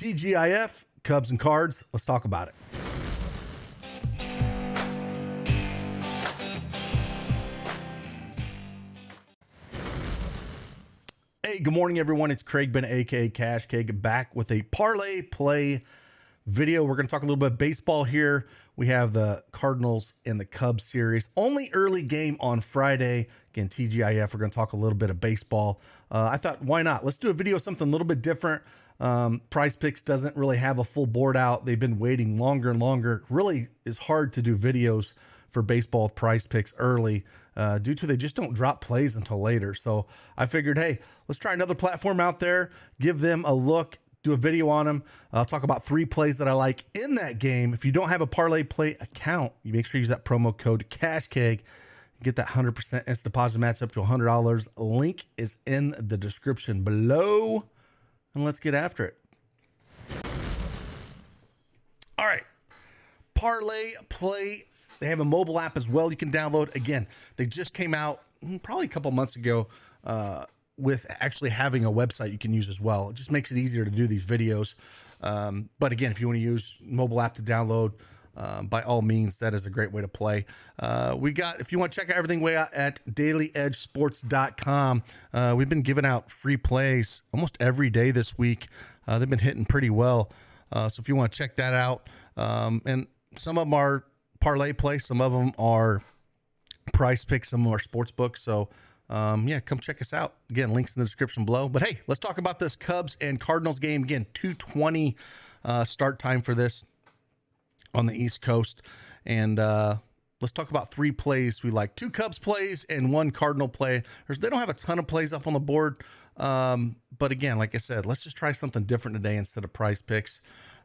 TGIF, Cubs and Cards. Let's talk about it. Hey, good morning, everyone. It's Craig Ben, aka Cash Cake, back with a parlay play video. We're going to talk a little bit of baseball here. We have the Cardinals and the Cubs series. Only early game on Friday. Again, TGIF, we're going to talk a little bit of baseball. I thought, why not? Let's do a video of something a little bit different. PrizePicks doesn't really have a full board out. They've been waiting longer and longer. Really is hard to do videos for baseball with PrizePicks early due to they just don't drop plays until later. So I figured, hey, let's try another platform out there, give them a look, do a video on them. I'll talk about 3 plays that I like in that game. If you don't have a Parlay Play account, you make sure you use that promo code CashCake. Get that 100% instant deposit match up to $100. Link is in the description below. And let's get after it. All right. Parlay Play. They have a mobile app as well you can download. Again, they just came out probably a couple months ago with actually having a website you can use as well. It just makes it easier to do these videos. But again, if you want to use mobile app to download, by all means, that is a great way to play. We got, if you want to check out everything way out at dailyedgesports.com, we've been giving out free plays almost every day this week. They've been hitting pretty well. So if you want to check that out, and some of them are parlay play, some of them are PrizePicks, some of them are sportsbook. So yeah, come check us out. Again, links in the description below. But hey, let's talk about this Cubs and Cardinals game. Again, 2:20 start time for this on the East Coast. And let's talk about 3 plays we like. 2 Cubs plays and 1 Cardinal play. They don't have a ton of plays up on the board. But again, like I said, let's just try something different today instead of PrizePicks.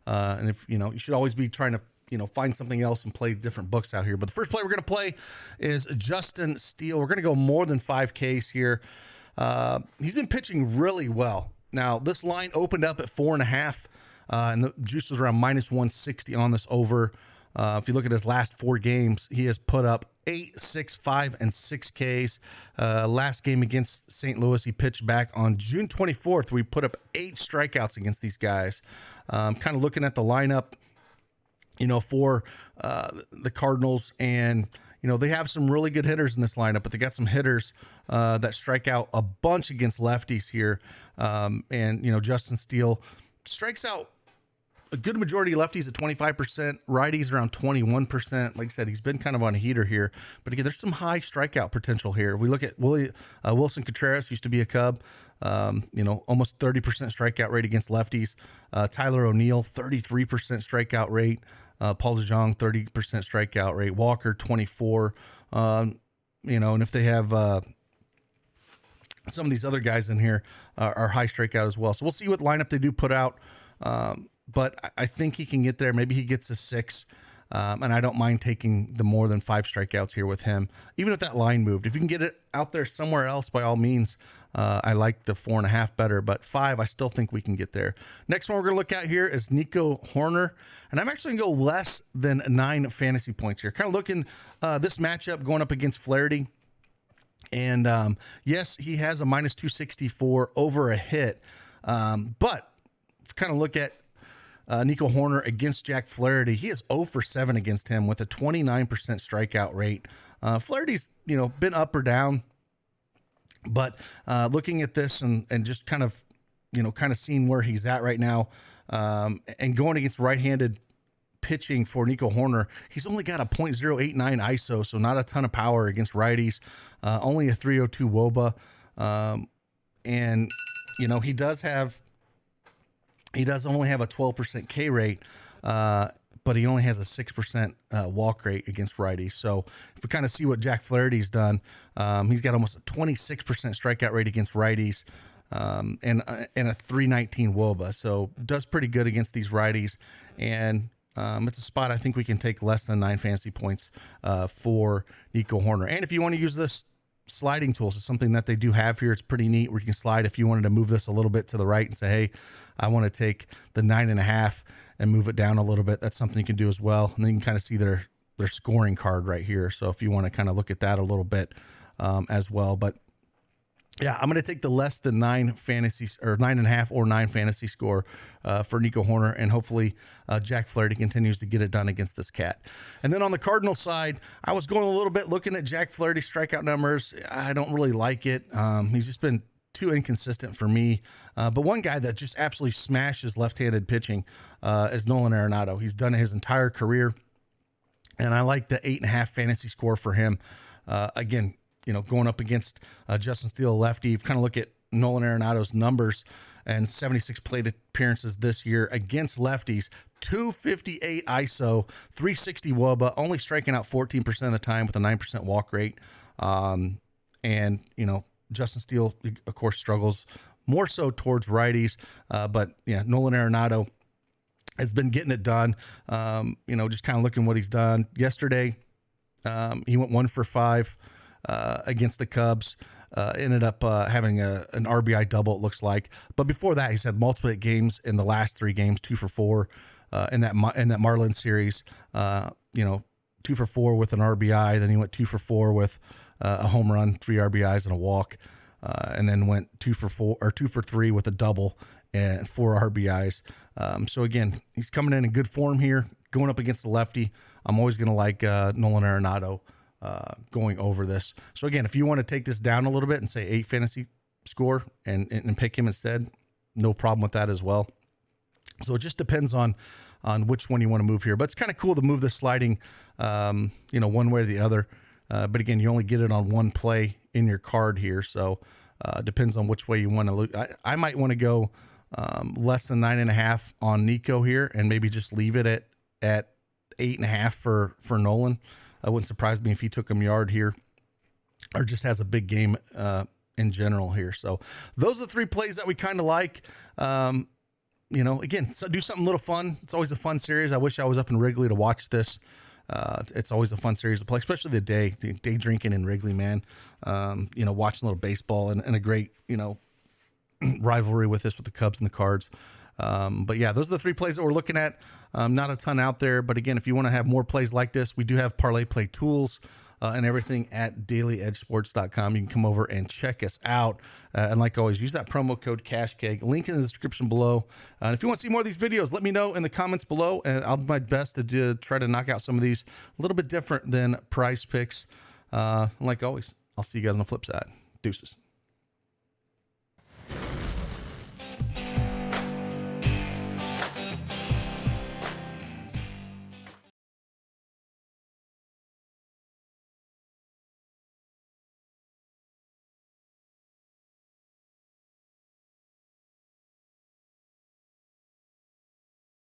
And if, you know, you should always be trying to, you know, find something else and play different books out here. But the first play we're going to play is Justin Steele. We're going to go more than 5Ks here. He's been pitching really well. Now, this line opened up at 4.5, and the juice was around -160 on this over. If you look at his last 4 games, he has put up 8, 6, 5, and 6 Ks. Last game against St. Louis, he pitched back on June 24th. We put up 8 strikeouts against these guys. Kind of looking at the lineup, you know, for the Cardinals, and you know, they have some really good hitters in this lineup, but they got some hitters that strike out a bunch against lefties here. And you know, Justin Steele strikes out a good majority of lefties at 25%, righties around 21%. Like I said, he's been kind of on a heater here, but again, there's some high strikeout potential here. We look at Wilson Contreras, used to be a Cub, you know, almost 30% strikeout rate against lefties. Tyler O'Neill, 33% strikeout rate. Paul DeJong, 30% strikeout rate. Walker, 24. You know, and if they have some of these other guys in here are high strikeout as well. So we'll see what lineup they do put out. But I think he can get there. Maybe he gets a 6. And I don't mind taking the more than 5 strikeouts here with him, even if that line moved. If you can get it out there somewhere else, by all means, I like the 4.5 better, but 5, I still think we can get there. Next one we're going to look at here is Nico Horner, and I'm actually going to go less than 9 fantasy points here. Kind of looking this matchup going up against Flaherty, and yes, he has a -264 over a hit, but kind of look at Nico Horner against Jack Flaherty. He is 0 for 7 against him with a 29% strikeout rate. Flaherty's, you know, been up or down, but looking at this and just kind of, you know, kind of seeing where he's at right now, and going against right-handed pitching for Nico Horner, he's only got a .089 ISO, so not a ton of power against righties, only a 302 WOBA, and, you know, he does only have a 12% K rate, but he only has a 6% walk rate against righties. So if we kind of see what Jack Flaherty's done, he's got almost a 26% strikeout rate against righties, and a 319 WOBA. So does pretty good against these righties. And it's a spot I think we can take less than 9 fantasy points for Nico Horner. And if you want to use this sliding tools, it's something that they do have here. It's pretty neat where you can slide. If you wanted to move this a little bit to the right and say, hey, I want to take the 9.5 and move it down a little bit, that's something you can do as well. And then you can kind of see their scoring card right here. So if you want to kind of look at that a little bit as well. But Yeah, I'm going to take the less than 9.5 or 9 fantasy score for Nico Horner, and hopefully Jack Flaherty continues to get it done against this cat. And then on the Cardinal side, I was going a little bit looking at Jack Flaherty's strikeout numbers. I don't really like it. He's just been too inconsistent for me. But one guy that just absolutely smashes left-handed pitching is Nolan Arenado. He's done it his entire career, and I like the 8.5 fantasy score for him. Again, going up against Justin Steele, lefty. You kind of look at Nolan Arenado's numbers and 76 plate appearances this year against lefties, 258 ISO, 360 WOBA, only striking out 14% of the time with a 9% walk rate. And Justin Steele, of course, struggles more so towards righties. But yeah, Nolan Arenado has been getting it done. Just kind of looking what he's done. Yesterday, he went 1 for 5. Against the Cubs, ended up having an RBI double, it looks like. But before that, he's had multiple games in the last 3 games, 2 for 4 in that Marlins series. 2 for 4 with an RBI. Then he went 2 for 4 with a home run, 3 RBIs and a walk, and then went 2 for 3 with a double and 4 RBIs. So again, he's coming in good form here, going up against the lefty. I'm always going to like Nolan Arenado going over this. So again, if you want to take this down a little bit and say 8 fantasy score and pick him instead, no problem with that as well. So it just depends on which one you want to move here. But it's kind of cool to move this sliding, one way or the other. But again, you only get it on one play in your card here. So it depends on which way you want to look. I might want to go less than 9.5 on Nico here and maybe just leave it at 8.5 for Nolan. It wouldn't surprise me if he took him yard here or just has a big game in general here. So those are the 3 plays that we kind of like. Again, so do something a little fun. It's always a fun series. I wish I was up in Wrigley to watch this. It's always a fun series to play, especially the day drinking in Wrigley, man. Watching a little baseball and a great, rivalry with the Cubs and the Cards. But yeah, those are the 3 plays that we're looking at. Not a ton out there, but again, if you want to have more plays like this, we do have parlay play tools and everything at dailyedgesports.com. You can come over and check us out. And like always, use that promo code CashKeg. Link in the description below. And if you want to see more of these videos, let me know in the comments below, and I'll do my best to try to knock out some of these a little bit different than PrizePicks. Like always, I'll see you guys on the flip side. Deuces.